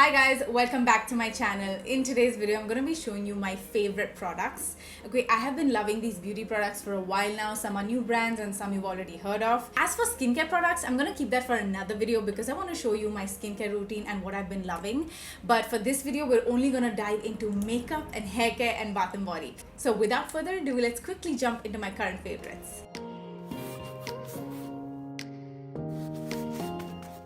Hi guys, welcome back to my channel. In today's video, I'm going to be showing you my favorite products. Okay, I have been loving these beauty products for a while now. Some are new brands and some you've already heard of. As for skincare products, I'm going to keep that for another video because I want to show you my skincare routine and what I've been loving. But for this video, we're only going to dive into makeup and hair care and bath and body. So without further ado, let's quickly jump into my current favorites.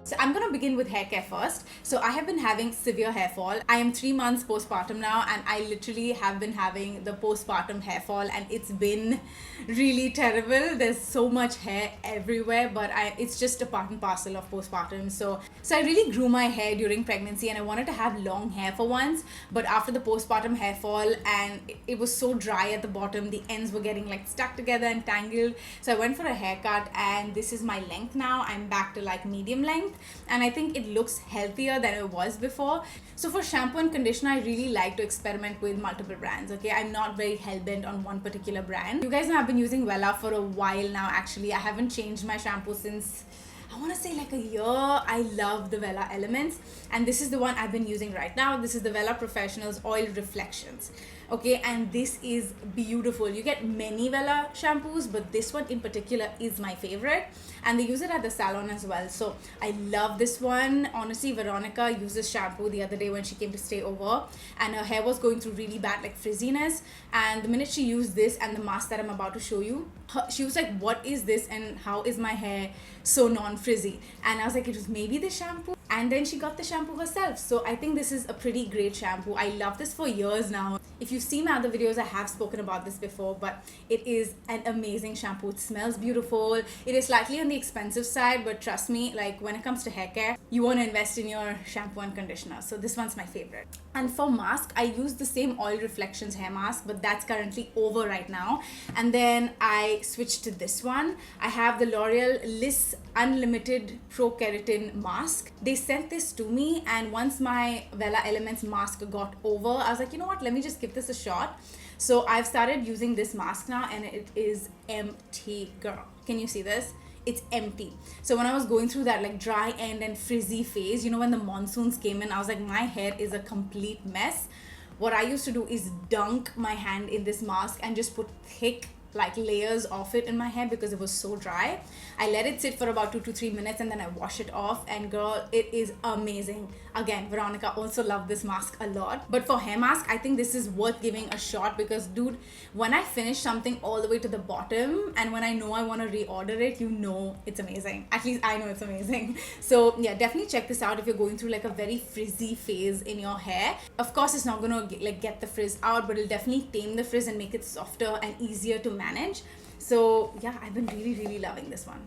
So I'm going to begin with hair care first. So I have been having severe hair fall. I am 3 months postpartum now and I literally have been having the postpartum hair fall and it's been really terrible. There's so much hair everywhere, but it's just a part and parcel of postpartum. So I really grew my hair during pregnancy and I wanted to have long hair for once, but after the postpartum hair fall and it was so dry at the bottom, the ends were getting like stuck together and tangled. So I went for a haircut and this is my length now. I'm back to like medium length. And I think it looks healthier than it was before. So for shampoo and conditioner, I really like to experiment with multiple brands. Okay, I'm not very hell-bent on one particular brand. You guys know I've been using Wella for a while now. Actually, I haven't changed my shampoo since I want to say like a year. I love the Wella Elements and this is the one I've been using right now. This is the Wella Professionals Oil Reflections. Okay, and this is beautiful. You get many Wella shampoos, but this one in particular is my favorite and they use it at the salon as well. So I love this one. Honestly, Veronica used this shampoo the other day when she came to stay over and her hair was going through really bad like frizziness, and the minute she used this and the mask that I'm about to show you, she was like, what is this and how is my hair so non-frizzy? And I was like, it was maybe the shampoo. And then she got the shampoo herself. So I think this is a pretty great shampoo. I love this for years now. If you've seen my other videos, I have spoken about this before, but it is an amazing shampoo. It smells beautiful. It is slightly on the expensive side, but trust me, like when it comes to hair care, you want to invest in your shampoo and conditioner. So this one's my favorite. And for mask, I use the same Oil Reflections hair mask, but that's currently over right now. And then I switched to this one. I have the Loreal Liss Unlimited Pro Keratin mask. They sent this to me, and once my Wella Elements mask got over, I was like, you know what, let me just give this a shot. So I've started using this mask now and it is empty, girl. Can you see this? It's empty. So when I was going through that like dry end and frizzy phase, you know, when the monsoons came in, I was like, my hair is a complete mess. What I used to do is dunk my hand in this mask and just put thick like layers of it in my hair because it was so dry. I let it sit for about 2 to 3 minutes and then I wash it off, and girl, it is amazing. Again, Veronica also loved this mask a lot. But for hair mask, I think this is worth giving a shot because dude, when I finish something all the way to the bottom and when I know I want to reorder it, you know it's amazing. At least I know it's amazing. So yeah, definitely check this out if you're going through like a very frizzy phase in your hair. Of course, it's not gonna like get the frizz out, but it'll definitely tame the frizz and make it softer and easier to manage. So yeah, I've been really loving this one.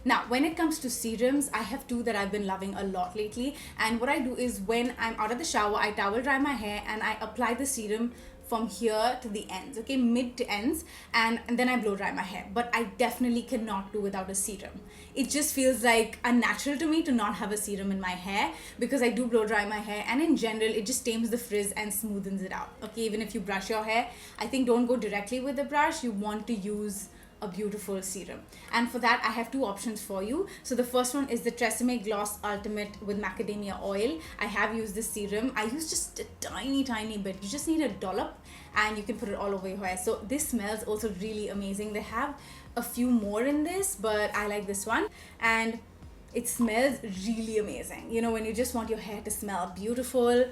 Now, when it comes to serums, I have two that I've been loving a lot lately. And what I do is when I'm out of the shower, I towel dry my hair and I apply the serum from here to the ends, okay, mid to ends, and then I blow dry my hair. But I definitely cannot do without a serum. It just feels like unnatural to me to not have a serum in my hair because I do blow dry my hair, and in general it just tames the frizz and smoothens it out. Okay, even if you brush your hair, I think don't go directly with the brush. You want to use a beautiful serum, and for that I have two options for you. So the first one is the Tresemme Gloss Ultimate with macadamia oil. I have used this serum. I use just a tiny bit. You just need a dollop and you can put it all over your hair. So this smells also really amazing. They have a few more in this, but I like this one and it smells really amazing. You know, when you just want your hair to smell beautiful,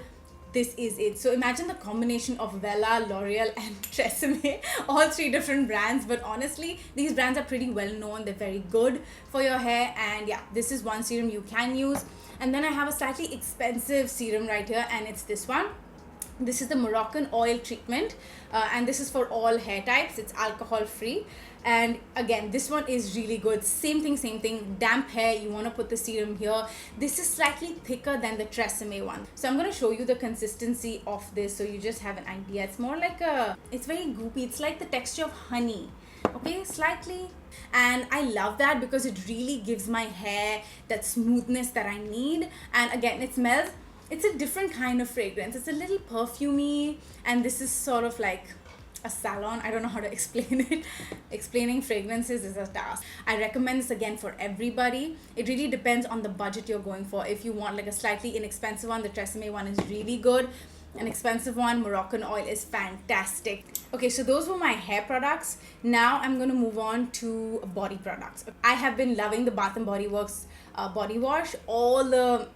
this is it. So imagine the combination of Wella, L'Oreal and Tresemme, all three different brands, but honestly these brands are pretty well known. They're very good for your hair, and yeah, this is one serum you can use. And then I have a slightly expensive serum right here, and it's this one. This is the Moroccan Oil Treatment and this is for all hair types. It's alcohol free, and again this one is really good. Same thing, damp hair, you want to put the serum here. This is slightly thicker than the Tresemme one, so I'm going to show you the consistency of this so you just have an idea. It's more like it's very goopy. It's like the texture of honey, okay, slightly. And I love that because it really gives my hair that smoothness that I need. And again, it smells, it's a different kind of fragrance. It's a little perfumey, and this is sort of like a salon. I don't know how to explain it. Explaining fragrances is a task. I recommend this again for everybody. It really depends on the budget you're going for. If you want like a slightly inexpensive one, the Tresemme one is really good. An expensive one, Moroccan Oil, is fantastic. Okay, so those were my hair products. Now I'm going to move on to body products. I have been loving the Bath & Body Works body wash, all the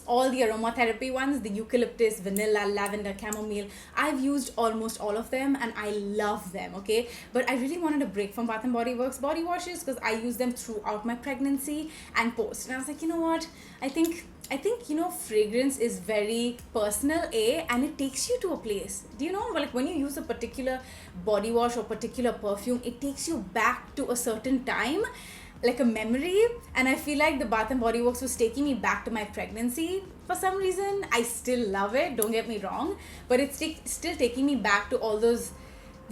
aromatherapy ones, the eucalyptus, vanilla, lavender, chamomile. I've used almost all of them and I love them, okay? But I really wanted a break from Bath & Body Works body washes because I used them throughout my pregnancy and post. And I was like, you know what? I think you know, fragrance is very personal, and it takes you to a place. Do you know, like when you use a particular body wash or particular perfume, it takes you back to a certain time, like a memory. And I feel like the Bath & Body Works was taking me back to my pregnancy for some reason. I still love it, don't get me wrong, but it's still taking me back to all those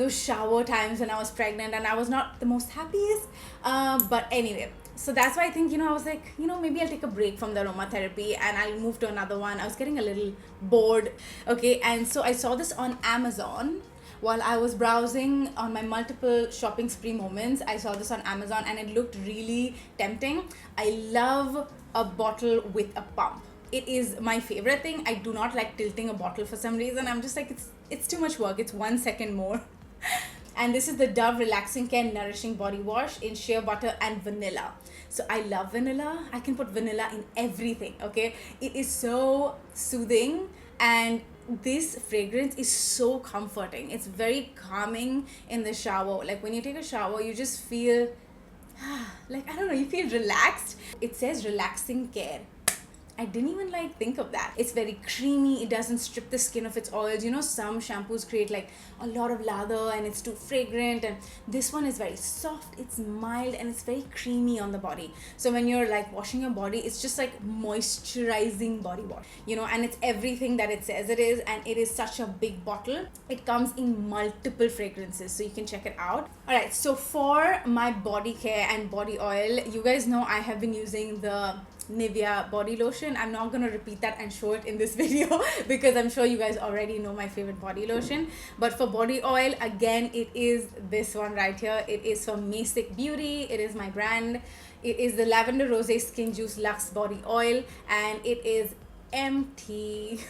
shower times when I was pregnant and I was not the most happiest. But anyway, so that's why I think, you know, I was like, you know, maybe I'll take a break from the aromatherapy and I'll move to another one. I was getting a little bored, okay? And so I saw this on Amazon while I was browsing on my multiple shopping spree moments. I saw this on Amazon and it looked really tempting. I love a bottle with a pump. It is my favorite thing. I do not like tilting a bottle for some reason. I'm just like, it's too much work. It's 1 second more. And this is the Dove Relaxing Care Nourishing Body Wash in shea butter and vanilla. So I love vanilla. I can put vanilla in everything, okay? It is so soothing and this fragrance is so comforting. It's very calming in the shower. Like when you take a shower, you just feel like, I don't know, you feel relaxed. It says relaxing care. I didn't even like think of that. It's very creamy. It doesn't strip the skin of its oils. You know, some shampoos create like a lot of lather and it's too fragrant, and this one is very soft, it's mild, and it's very creamy on the body. So when you're like washing your body, it's just like moisturizing body wash, you know, and it's everything that it says it is, and it is such a big bottle. It comes in multiple fragrances, so you can check it out. All right, so for my body care and body oil, you guys know I have been using the Nivea body lotion. I'm not gonna repeat that and show it in this video because I'm sure you guys already know my favorite body lotion. But for body oil, again, it is this one right here. It is from MASIC Beauty. It is my brand. It is the Lavender Rosé Skin Juice Luxe Body Oil, and it is empty.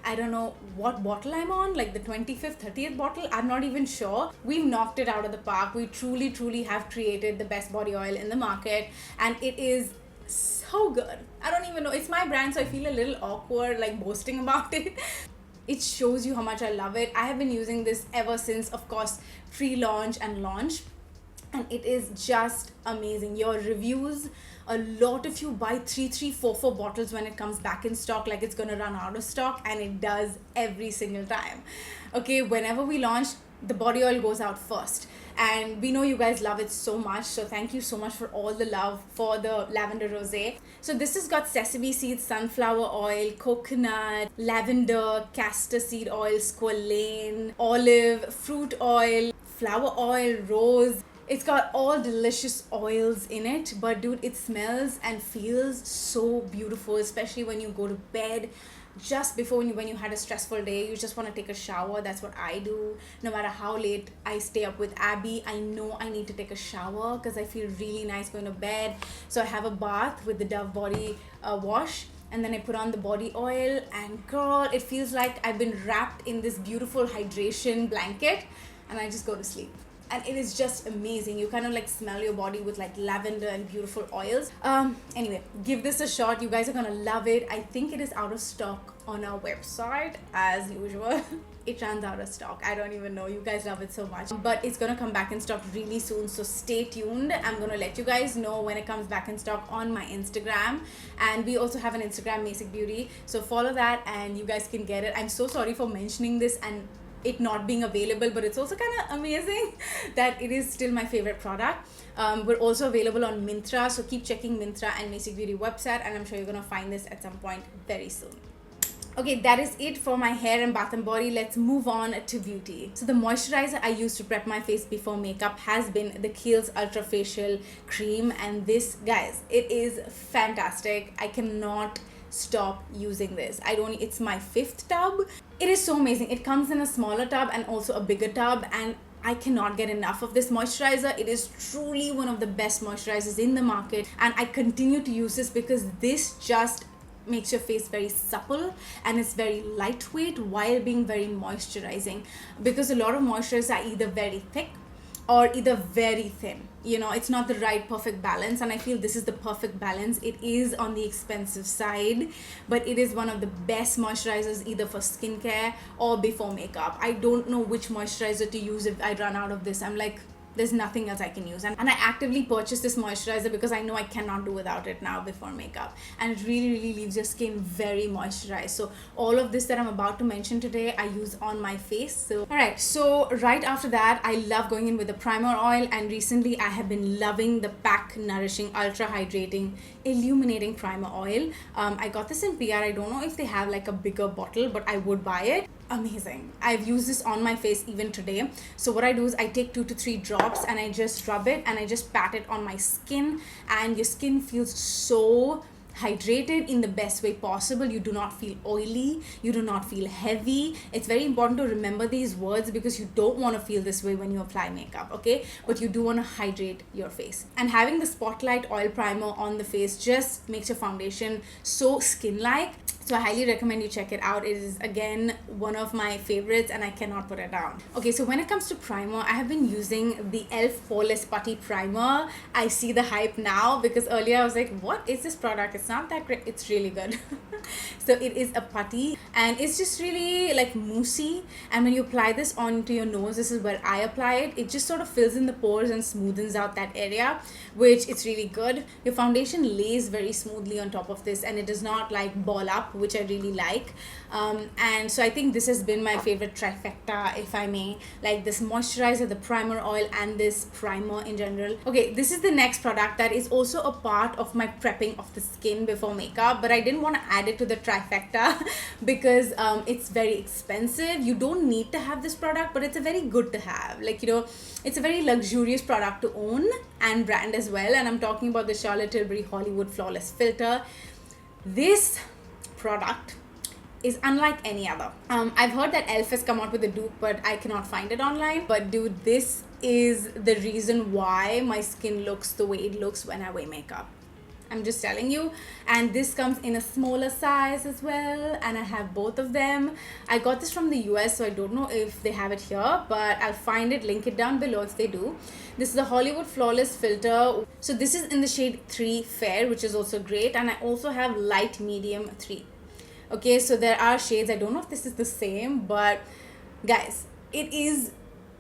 I don't know what bottle I'm on, like the 25th, 30th bottle. I'm not even sure. We've knocked it out of the park. We truly have created the best body oil in the market, and it is so good. I don't even know, it's my brand, so I feel a little awkward like boasting about it. It shows you how much I love it. I have been using this ever since, of course, pre-launch and launch, and it is just amazing. Your reviews, a lot of you buy 3, 4 bottles when it comes back in stock, like it's gonna run out of stock, and it does every single time. Okay, whenever we launch, the body oil goes out first, and we know you guys love it so much, so thank you so much for all the love for the Lavender Rosé. So this has got sesame seeds, sunflower oil, coconut, lavender, castor seed oil, squalane, olive, fruit oil, flower oil, rose. It's got all delicious oils in it, but dude, it smells and feels so beautiful, especially when you go to bed. Just before when you had a stressful day, you just want to take a shower. That's what I do. No matter how late I stay up with Abby, I know I need to take a shower because I feel really nice going to bed. So I have a bath with the Dove body wash, and then I put on the body oil, and girl, it feels like I've been wrapped in this beautiful hydration blanket, and I just go to sleep. And it is just amazing. You kind of like smell your body with like lavender and beautiful oils. Anyway, give this a shot. You guys are gonna love it. I think it is out of stock on our website as usual. It runs out of stock. I don't even know. You guys love it so much, but it's gonna come back in stock really soon, so stay tuned. I'm gonna let you guys know when it comes back in stock on my Instagram, and we also have an Instagram, MASIC Beauty, so follow that and you guys can get it. I'm so sorry for mentioning this and it not being available, but it's also kind of amazing that it is still my favorite product. We're also available on Myntra, so keep checking Myntra and MASIC Beauty website, and I'm sure you're gonna find this at some point very soon. Okay, that is it for my hair and bath and body. Let's move on to beauty. So the moisturizer I use to prep my face before makeup has been the Kiehl's Ultra Facial Cream, and this, guys, it is fantastic. I cannot stop using this. It's my 5th tub. It is so amazing. It comes in a smaller tub and also a bigger tub, and I cannot get enough of this moisturizer. It is truly one of the best moisturizers in the market, and I continue to use this because this just makes your face very supple and it's very lightweight while being very moisturizing, because a lot of moisturizers are either very thick or either very thin. You know, it's not the right perfect balance, and I feel this is the perfect balance. It is on the expensive side, but it is one of the best moisturizers either for skincare or before makeup. I don't know which moisturizer to use if I run out of this. I'm like, there's nothing else I can use, and I actively purchased this moisturizer because I know I cannot do without it now before makeup, and it really leaves your skin very moisturized. So all of this that I'm about to mention today I use on my face. So alright, so right after that I love going in with the primer oil, and recently I have been loving the Pac Nourishing Ultra Hydrating Illuminating Primer Oil. I got this in PR. I don't know if they have like a bigger bottle, but I would buy it. Amazing. I've used this on my face even today. So what I do is I take 2 to 3 drops and I just rub it and I just pat it on my skin, and your skin feels so hydrated in the best way possible. You do not feel oily, you do not feel heavy. It's very important to remember these words because you don't want to feel this way when you apply makeup, okay? But you do want to hydrate your face. And having the Spotlight Oil Primer on the face just makes your foundation so skin-like. So I highly recommend you check it out. It is again one of my favorites and I cannot put it down. Okay, so when it comes to primer, I have been using the e.l.f. Poreless Putty Primer. I see the hype now because earlier I was like, what is this product? It's not that great. It's really good. So it is a putty and it's just really like moussey, and when you apply this onto your nose, this is where I apply it, it just sort of fills in the pores and smoothens out that area, which it's really good. Your foundation lays very smoothly on top of this and it does not like ball up, which I really like. And so I think this has been my favorite trifecta, if I may, like this moisturizer, the primer oil, and this primer in general. Okay, this is the next product that is also a part of my prepping of the skin before makeup, but I didn't want to add it to the trifecta because it's very expensive. You don't need to have this product, but it's a very good to have. Like, you know, it's a very luxurious product to own and brand as well. And I'm talking about the Charlotte Tilbury Hollywood Flawless Filter. This product is unlike any other. I've heard that e.l.f. has come out with a dupe, but I cannot find it online. But dude, this is the reason why my skin looks the way it looks when I wear makeup. I'm just telling you. And this comes in a smaller size as well, and I have both of them. I got this from the US, so I don't know if they have it here, but I'll find it, link it down below if they do. This is the Hollywood Flawless Filter. So this is in the shade 3 Fair, which is also great, and I also have Light Medium 3. Okay, so there are shades. I don't know if this is the same, but guys, it is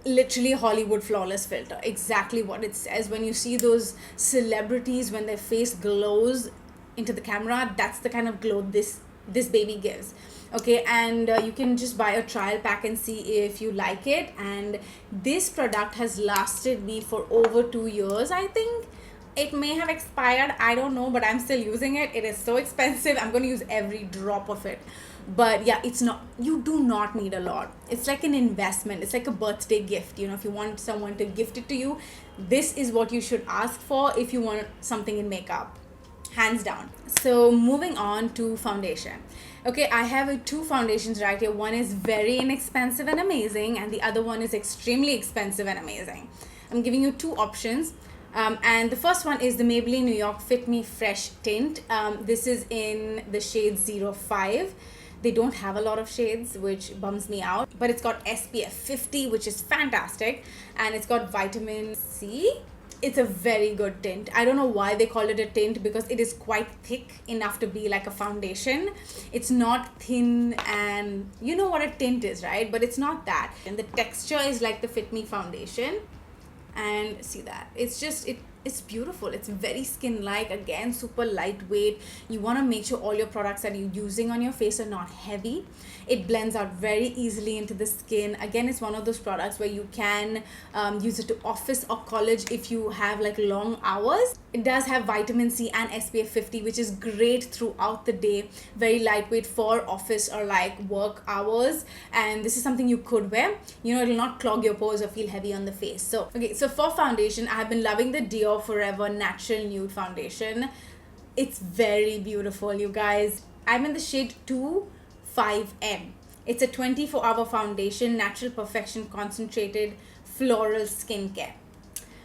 literally Hollywood Flawless Filter, exactly what it says. When you see those celebrities when their face glows into the camera, that's the kind of glow this baby gives. Okay, and you can just buy a trial pack and see if you like it. And this product has lasted me for over 2 years. I think it may have expired, I don't know, but I'm still using it. It is so expensive. I'm going to use every drop of it. But yeah, it's not, you do not need a lot. It's like an investment. It's like a birthday gift. You know, if you want someone to gift it to you, this is what you should ask for if you want something in makeup, hands down. So moving on to foundation. Okay, I have 2 foundations right here. One is very inexpensive and amazing, and the other one is extremely expensive and amazing. I'm giving you 2 options. And the first one is the Maybelline New York Fit Me Fresh Tint. This is in the shade 05. They don't have a lot of shades, which bums me out, but it's got SPF 50, which is fantastic, and it's got vitamin C. It's a very good tint. I don't know why they call it a tint, because it is quite thick enough to be like a foundation. It's not thin, and you know what a tint is, right? But it's not that. And the texture is like the Fit Me foundation. And see that, it's just, it's beautiful. It's very skin-like, again, super lightweight. You want to make sure all your products that you're using on your face are not heavy. It blends out very easily into the skin. Again, it's one of those products where you can use it to office or college if you have like long hours. It does have vitamin C and SPF 50, which is great throughout the day. Very lightweight for office or like work hours. And this is something you could wear. You know, it'll not clog your pores or feel heavy on the face. So, okay, so for foundation, I have been loving the Dior Forever Natural Nude Foundation. It's very beautiful, you guys. I'm in the shade 25M. It's a 24-hour foundation, natural perfection, concentrated floral skincare.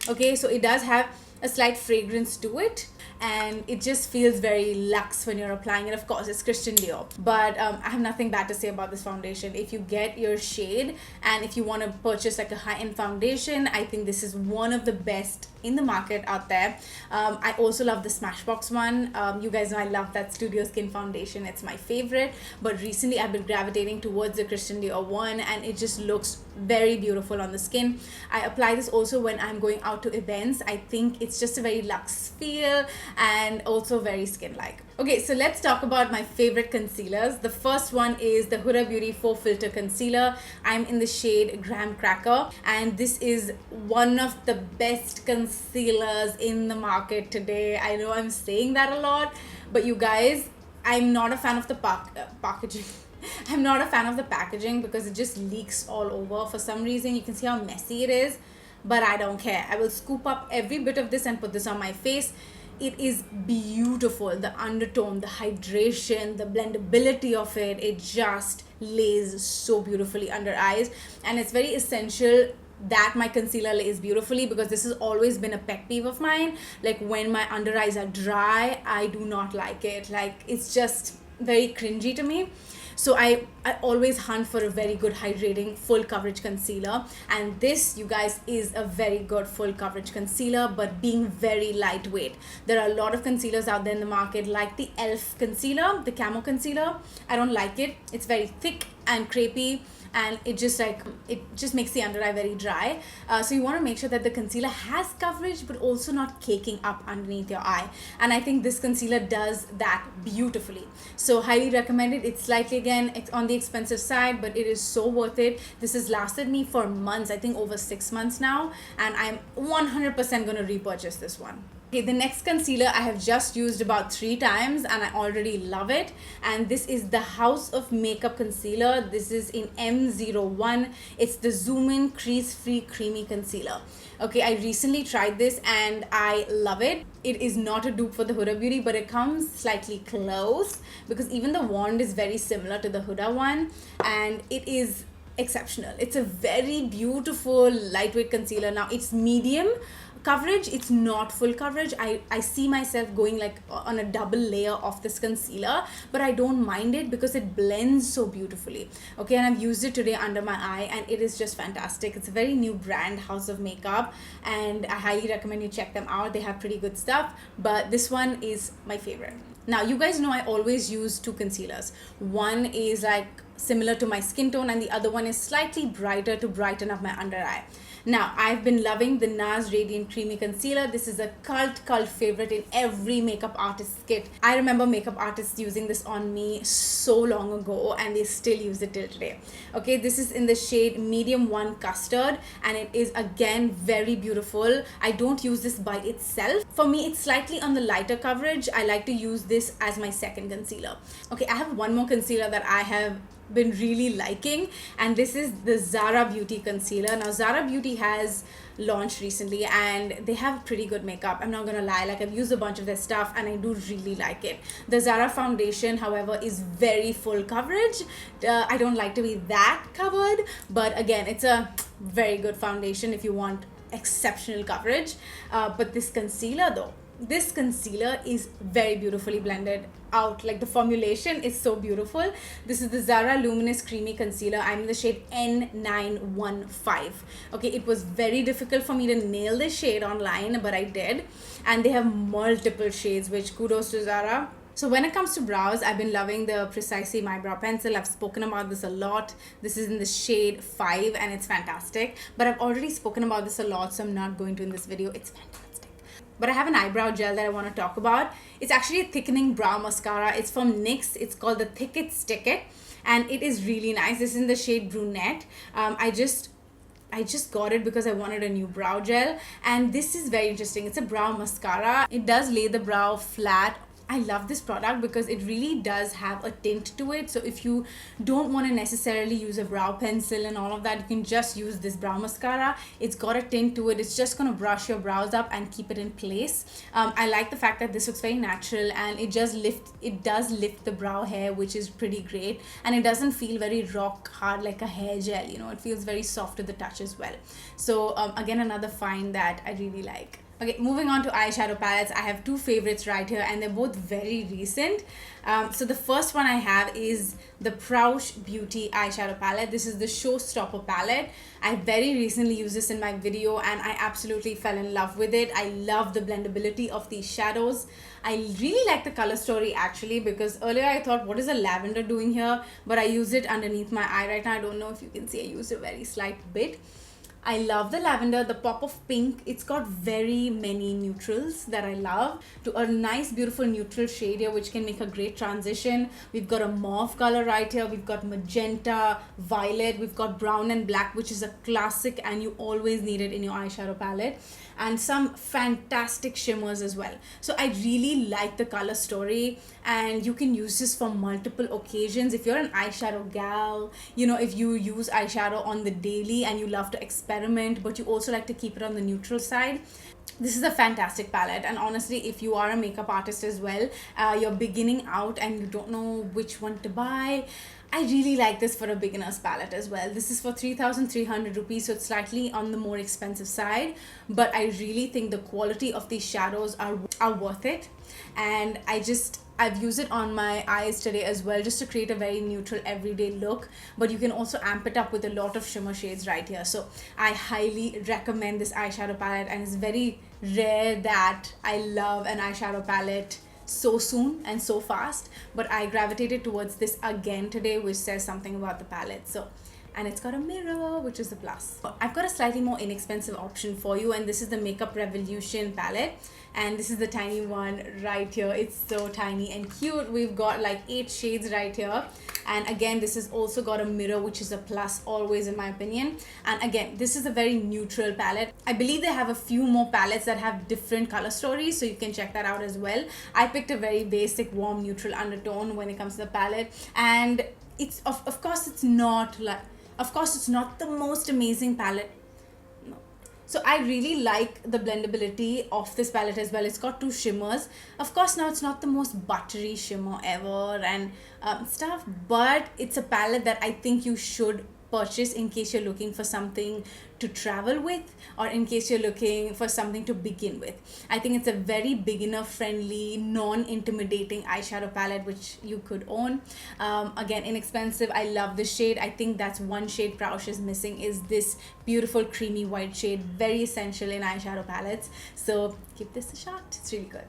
Okay, so it does have a slight fragrance to it, and it just feels very luxe when you're applying it. Of course, it's Christian Dior, but I have nothing bad to say about this foundation. If you get your shade and if you want to purchase like a high-end foundation, I think this is one of the best in the market out there. I also love the Smashbox one. You guys know I love that Studio Skin foundation. It's my favorite, but recently I've been gravitating towards the Christian Dior one, and it just looks very beautiful on the skin. I apply this also when I'm going out to events. I think it's just a very luxe feel and also very skin-like. Okay, so let's talk about my favorite concealers. The first one is the Huda Beauty Faux Filter Concealer. I'm in the shade Graham Cracker, and this is one of the best concealers in the market today. I know I'm saying that a lot, but you guys, I'm not a fan of the packaging. I'm not a fan of the packaging because it just leaks all over for some reason. You can see how messy it is, but I don't care. I will scoop up every bit of this and put this on my face. It is beautiful. The undertone, the hydration, the blendability of it, it just lays so beautifully under eyes. And it's very essential that my concealer lays beautifully, because this has always been a pet peeve of mine. Like when my under eyes are dry, I do not like it. Like it's just very cringy to me. So I always hunt for a very good hydrating full coverage concealer, and this, you guys, is a very good full coverage concealer, but being very lightweight. There are a lot of concealers out there in the market, like the e.l.f. concealer, the camo concealer. I don't like it. It's very thick and crepey, and it just makes the under eye very dry. So you want to make sure that the concealer has coverage but also not caking up underneath your eye, and I think this concealer does that beautifulally. So highly recommend it. It's slightly, again, on the expensive side, but it is so worth it. This has lasted me for months, I think over 6 months now, and I'm 100% going to repurchase this one. Okay, the next concealer I have just used about 3 times and I already love it, and this is the House of Makeup concealer. This is in M01. It's the Zoom In Crease Free Creamy Concealer. Okay, I recently tried this and I love it. It is not a dupe for the Huda Beauty, but it comes slightly close because even the wand is very similar to the Huda one, and it is exceptional. It's a very beautiful lightweight concealer. Now it's medium coverage, it's not full coverage. I see myself going like on a double layer of this concealer, but I don't mind it because it blends so beautifully. Okay, and I've used it today under my eye and it is just fantastic. It's a very new brand, House of Makeup, and I highly recommend you check them out. They have pretty good stuff, but this one is my favorite. Now, you guys know I always use 2 concealers. One is like similar to my skin tone and the other one is slightly brighter to brighten up my under eye. Now, I've been loving the NARS Radiant Creamy Concealer. This is a cult favorite in every makeup artist's kit. I remember makeup artists using this on me so long ago and they still use it till today. Okay, this is in the shade Medium 1 Custard and it is again very beautiful. I don't use this by itself. For me, it's slightly on the lighter coverage. I like to use this as my second concealer. Okay, I have one more concealer that I have been really liking, and this is the ZARA Beauty Concealer. Now, ZARA Beauty has launched recently and they have pretty good makeup. I'm not gonna lie, like I've used a bunch of their stuff and I do really like it. The ZARA foundation, however, is very full coverage. I don't like to be that covered, but again, it's a very good foundation if you want exceptional coverage. But this concealer though, this concealer is very beautifully blended out. Like the formulation is so beautiful. This is the ZARA Luminous Creamy Concealer. I'm in the shade N915. Okay, it was very difficult for me to nail this shade online, but I did. And they have multiple shades, which kudos to ZARA. So when it comes to brows, I've been loving the Precisely My Brow Pencil. I've spoken about this a lot. This is in the shade 5 and it's fantastic. But I've already spoken about this a lot, so I'm not going to in this video. It's fantastic. But I have an eyebrow gel that I want to talk about. It's actually a thickening brow mascara. It's from NYX. It's called the Thick It Stick It, and it is really nice. This is in the shade Brunette. I just got it because I wanted a new brow gel, and this is very interesting. It's a brow mascara. It does lay the brow flat I love this product because it really does have a tint to it. So if you don't want to necessarily use a brow pencil and all of that, you can just use this brow mascara. It's got a tint to it. It's just going to brush your brows up and keep it in place. I like the fact that this looks very natural, and it does lift the brow hair, which is pretty great. And it doesn't feel very rock hard like a hair gel, you know, it feels very soft to the touch as well. So again, another find that I really like. Okay, moving on to eyeshadow palettes. I have two favorites right here, and they're both very recent. So the first one I have is the Praush Beauty eyeshadow palette. This is the Showstopper palette. I very recently used this in my video, and I absolutely fell in love with it. I love the blendability of these shadows. I really like the color story actually, because earlier I thought, what is a lavender doing here? But I use it underneath my eye right now. I don't know if you can see, I used a very slight bit. I love the lavender, the pop of pink. It's got very many neutrals that I love, to a nice beautiful neutral shade here, which can make a great transition. We've got a mauve color right here. We've got magenta, violet. We've got brown and black, which is a classic and you always need it in your eyeshadow palette. And some fantastic shimmers as well. So I really like the color story, and you can use this for multiple occasions. If you're an eyeshadow gal, you know, if you use eyeshadow on the daily and you love to experiment, but you also like to keep it on the neutral side, this is a fantastic palette. And honestly, if you are a makeup artist as well, you're beginning out and you don't know which one to buy, I really like this for a beginner's palette as well. This is for 3,300 rupees, so it's slightly on the more expensive side, but I really think the quality of these shadows are worth it. And I've used it on my eyes today as well, just to create a very neutral everyday look, but you can also amp it up with a lot of shimmer shades right here. So I highly recommend this eyeshadow palette, and it's very rare that I love an eyeshadow palette so soon and so fast, but I gravitated towards this again today, which says something about the palette. So, and it's got a mirror, which is a plus. I've got a slightly more inexpensive option for you, and this is the Makeup Revolution palette, and this is the tiny one right here. It's so tiny and cute. We've got like 8 shades right here, and again, this has also got a mirror, which is a plus always in my opinion. And again, this is a very neutral palette. I believe they have a few more palettes that have different color stories, so you can check that out as well. I picked a very basic warm neutral undertone when it comes to the palette, and it's of course it's not the most amazing palette. No. So I really like the blendability of this palette as well. It's got 2 shimmers. Of course, now it's not the most buttery shimmer ever and stuff, but it's a palette that I think you should purchase in case you're looking for something to travel with, or in case you're looking for something to begin with. I think it's a very beginner friendly, non-intimidating eyeshadow palette which you could own. Again, inexpensive. I love this shade. I think that's one shade Praush is missing, is this beautiful creamy white shade, very essential in eyeshadow palettes. So give this a shot, it's really good.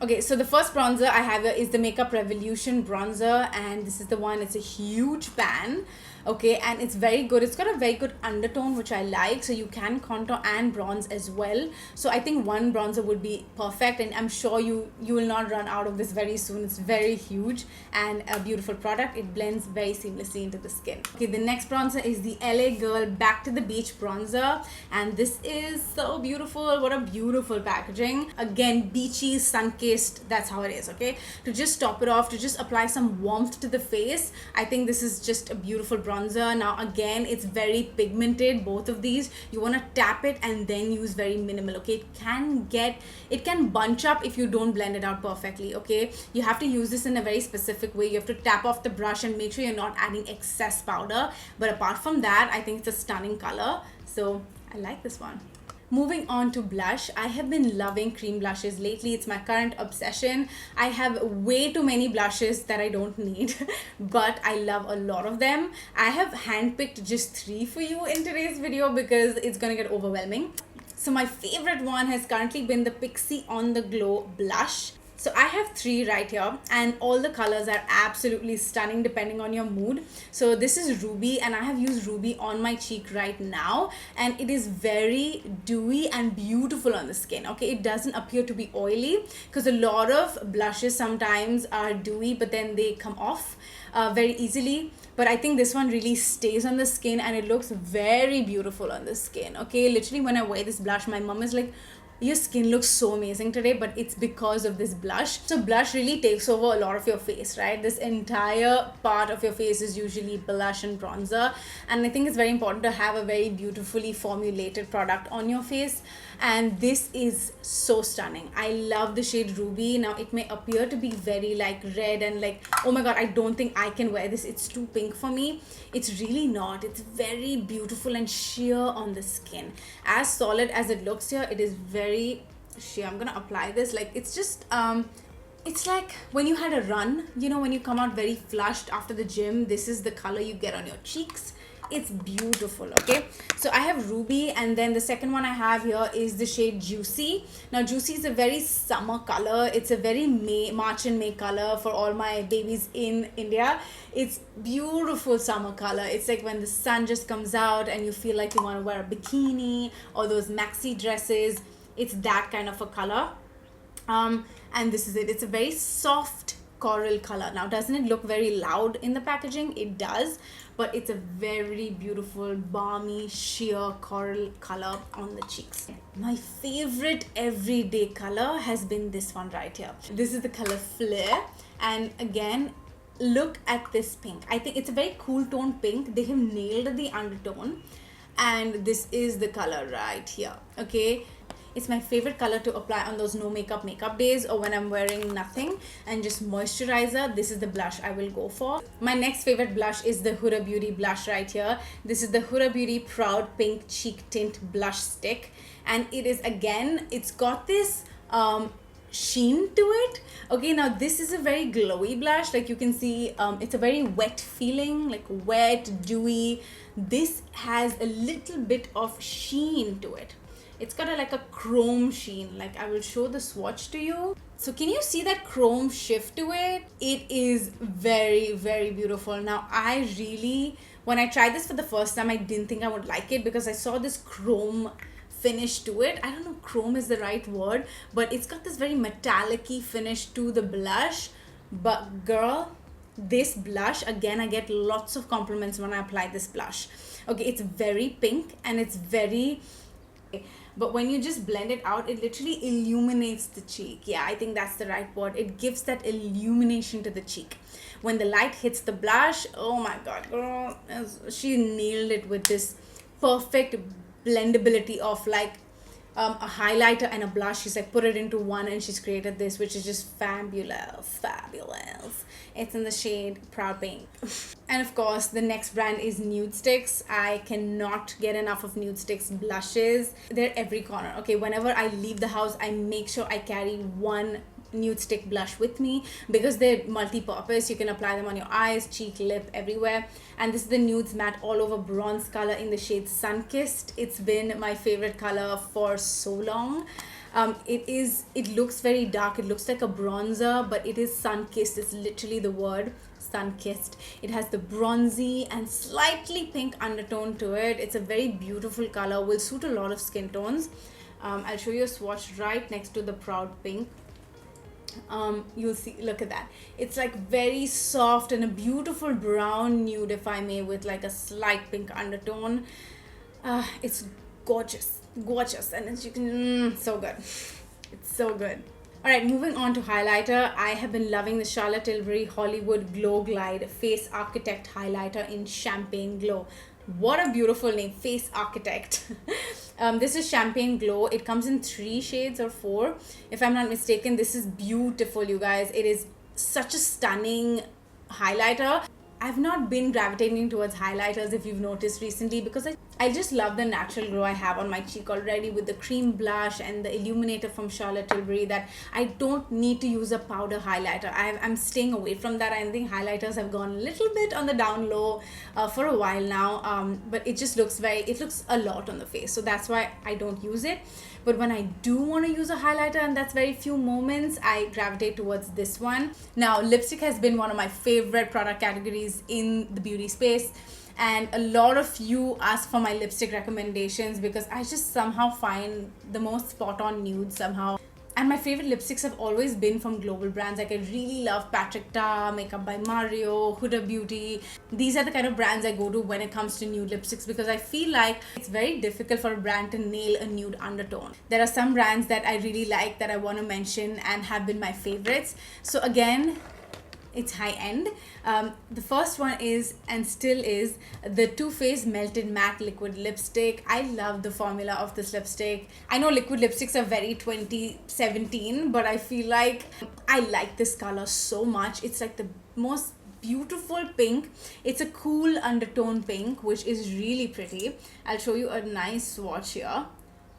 Okay, so the first bronzer I have here is the Makeup Revolution bronzer, and this is the one. It's a huge pan, okay, and it's very good. It's got a very good undertone, which I like, so you can contour and bronze as well. So I think one bronzer would be perfect, and I'm sure you will not run out of this very soon. It's very huge and a beautiful product. It blends very seamlessly into the skin. Okay, the next bronzer is the L.A Girl Back to the Beach bronzer, and this is so beautiful. What a beautiful packaging. Again, beachy, sun-kissed, that's how it is. Okay, to just top it off, to just apply some warmth to the face, I think this is just a beautiful bronzer. Now again, it's very pigmented, both of these. You want to tap it and then use very minimal. Okay, it can bunch up if you don't blend it out perfectly. Okay, you have to use this in a very specific way. You have to tap off the brush and make sure you're not adding excess powder, but apart from that, I think it's a stunning color, so I like this one. Moving on to blush, I have been loving cream blushes lately. It's my current obsession. I have way too many blushes that I don't need, but I love a lot of them. I have handpicked just 3 for you in today's video because it's gonna get overwhelming. So my favorite one has currently been the Pixie On The Glow blush. So I have 3 right here, and all the colors are absolutely stunning depending on your mood. So this is Ruby, and I have used Ruby on my cheek right now, and it is very dewy and beautiful on the skin. Okay, it doesn't appear to be oily, because a lot of blushes sometimes are dewy but then they come off very easily. But I think this one really stays on the skin and it looks very beautiful on the skin. Okay, literally when I wear this blush, my mom is like, your skin looks so amazing today, but it's because of this blush. So blush really takes over a lot of your face, right? This entire part of your face is usually blush and bronzer, and I think it's very important to have a very beautifully formulated product on your face, and this is so stunning. I love the shade Ruby. Now it may appear to be very like red and like, oh my god, I don't think I can wear this, it's too pink for me. It's really not. It's very beautiful and sheer on the skin. As solid as it looks here, it is very sheer. I'm gonna apply this, like it's just it's like when you had a run, you know, when you come out very flushed after the gym, this is the color you get on your cheeks. It's beautiful. Okay, so I have Ruby, and then the second one I have here is the shade Juicy. Now Juicy is a very summer color. It's a very March and May color for all my babies in India. It's beautiful summer color. It's like when the sun just comes out and you feel like you want to wear a bikini or those maxi dresses. It's that kind of a color. And this is it. It's a very soft coral color. Now doesn't it look very loud in the packaging? It does, but it's a very beautiful balmy sheer coral color on the cheeks. My favorite everyday color has been this one right here. This is the color Flare, and again, look at this pink. I think it's a very cool tone pink. They have nailed the undertone, and this is the color right here. Okay, it's my favorite color to apply on those no makeup days, or when I'm wearing nothing and just moisturizer. This is the blush I will go for. My next favorite blush is the Huda Beauty blush right here. This is the Huda Beauty Proud Pink Cheek Tint Blush Stick, and it is, again, it's got this sheen to it. Okay, now this is a very glowy blush, like you can see. It's a very wet feeling, like wet, dewy. This has a little bit of sheen to it. It's got like a chrome sheen. Like I will show the swatch to you. So can you see that chrome shift to it? It is very, very beautiful. Now I really, when I tried this for the first time, I didn't think I would like it because I saw this chrome finish to it. I don't know if chrome is the right word, but it's got this very metallic-y finish to the blush. But girl, this blush, again, I get lots of compliments when I apply this blush. Okay, it's very pink and it's very, but when you just blend it out, it literally illuminates the cheek. Yeah, I think that's the right word. It gives that illumination to the cheek. When the light hits the blush, oh my god, girl, she nailed it with this perfect blendability of like a highlighter and a blush. She's like put it into one, and she's created this, which is just fabulous. It's in the shade Proud Pink. And of course, the next brand is Nude Sticks. I cannot get enough of Nude Sticks blushes. They're every corner. Okay, whenever I leave the house, I make sure I carry one Nude Stick blush with me because they're multi-purpose. You can apply them on your eyes, cheek, lip, everywhere. And this is the Nudes Matte All Over Bronze color in the shade Sunkissed. It's been my favorite color for so long. It looks very dark. It looks like a bronzer, but it is sun-kissed. It's literally the word, sun-kissed. It has the bronzy and slightly pink undertone to it. It's a very beautiful color, will suit a lot of skin tones. I'll show you a swatch right next to the Proud Pink. You'll see, look at that. It's like very soft and a beautiful brown nude, if I may, with like a slight pink undertone. It's gorgeous, and as you can, so good. It's so good. All right, moving on to highlighter. I have been loving the Charlotte Tilbury Hollywood Glow Glide Face Architect highlighter in Champagne Glow. What a beautiful name, Face Architect. This is Champagne Glow. It comes in 3 shades or 4, if I'm not mistaken. This is beautiful, you guys. It is such a stunning highlighter. I've not been gravitating towards highlighters, if you've noticed recently, because I just love the natural glow I have on my cheek already with the cream blush and the illuminator from Charlotte Tilbury, that I don't need to use a powder highlighter. I'm staying away from that. I think highlighters have gone a little bit on the down low for a while now, but it just looks it looks a lot on the face, so that's why I don't use it. But when I do want to use a highlighter, and that's very few moments, I gravitate towards this one. Now, lipstick has been one of my favorite product categories in the beauty space, and a lot of you ask for my lipstick recommendations because I just somehow find the most spot on nude somehow. And my favorite lipsticks have always been from global brands. Like I really love Patrick Ta, Makeup by Mario, Huda Beauty. These are the kind of brands I go to when it comes to nude lipsticks, because I feel like it's very difficult for a brand to nail a nude undertone. There are some brands that I really like that I want to mention and have been my favorites. So again, it's high end. The first one is, and still is, the Too Faced Melted Matte Liquid Lipstick. I love the formula of this lipstick. I know liquid lipsticks are very 2017, but I feel like I like this color so much. It's like the most beautiful pink. It's a cool undertone pink, which is really pretty. I'll show you a nice swatch here.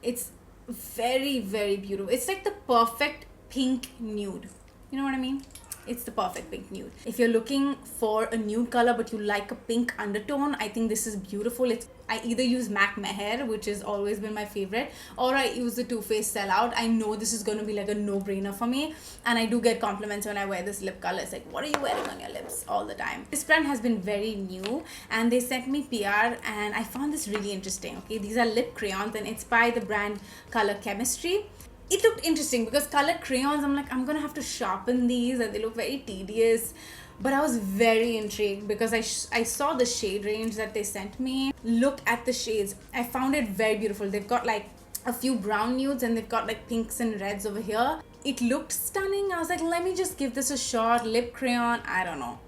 It's very, very beautiful. It's like the perfect pink nude. You know what I mean? It's the perfect pink nude. If you're looking for a nude color but you like a pink undertone, I think this is beautiful. I either use MAC Meher, which has always been my favorite, or I use the Too Faced Sellout. I know this is going to be like a no-brainer for me, and I do get compliments when I wear this lip color. It's like, what are you wearing on your lips all the time? This brand has been very new, and they sent me PR, and I found this really interesting. Okay, these are lip crayons, and it's by the brand Color Chemistry. It looked interesting because colored crayons, I'm like, I'm gonna have to sharpen these and they look very tedious. But I was very intrigued because I saw the shade range that they sent me. Look at the shades. I found it very beautiful. They've got like a few brown nudes and they've got like pinks and reds over here. It looked stunning. I was like, let me just give this a shot. Lip crayon, I don't know.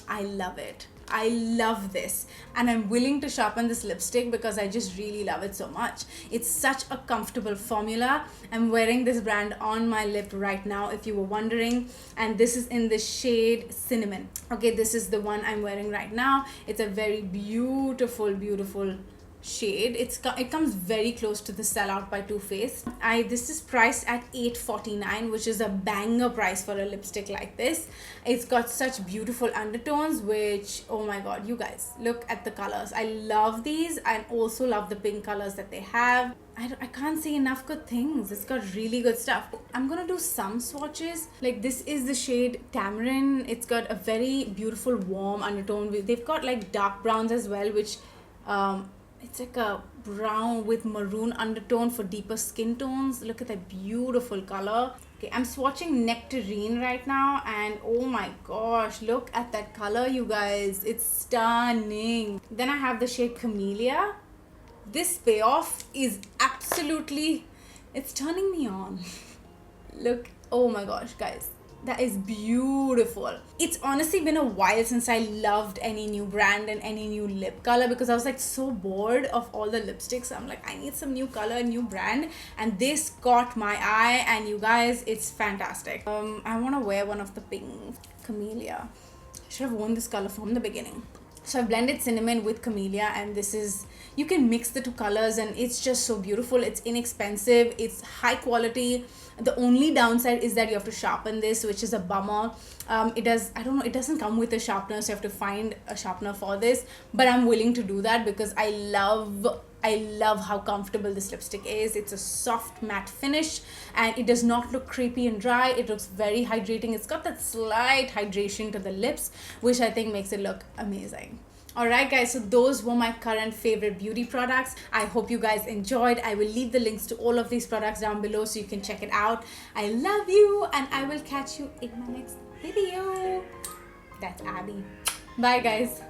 I love it. I love this, and I'm willing to sharpen this lipstick because I just really love it so much. It's such a comfortable formula. I'm wearing this brand on my lip right now, if you were wondering, and this is in the shade Cinnamon. Okay, this is the one I'm wearing right now. It's a very beautiful shade. It comes very close to the Sellout by Too Faced. This is priced at $8.49, which is a banger price for a lipstick like this. It's got such beautiful undertones, which, oh my god, you guys, look at the colors. I love these. I also love the pink colors that they have. I can't say enough good things. It's got really good stuff. I'm gonna do some swatches. Like this is the shade Tamarind. It's got a very beautiful warm undertone. They've got like dark browns as well, which it's like a brown with maroon undertone for deeper skin tones. Look at that beautiful color. Okay, I'm swatching Nectarine right now, and oh my gosh, look at that color, you guys. It's stunning. Then I have the shade Camellia. This payoff is absolutely, it's turning me on. Look, oh my gosh, guys. That is beautiful. It's honestly been a while since I loved any new brand and any new lip color because I was like so bored of all the lipsticks. I'm like, I need some new color, new brand, and this caught my eye, and you guys, it's fantastic. I want to wear one of the pink Camellia. I should have worn this color from the beginning. So I blended Cinnamon with Camellia, and this is, you can mix the two colors and it's just so beautiful. It's inexpensive, it's high quality. The only downside is that you have to sharpen this, which is a bummer. It doesn't come with a sharpener, so you have to find a sharpener for this, but I'm willing to do that because I love how comfortable this lipstick is. It's a soft matte finish and it does not look creepy and dry. It looks very hydrating. It's got that slight hydration to the lips, which I think makes it look amazing. Alright guys, so those were my current favorite beauty products. I hope you guys enjoyed. I will leave the links to all of these products down below so you can check it out. I love you, and I will catch you in my next video. That's Abby. Bye guys.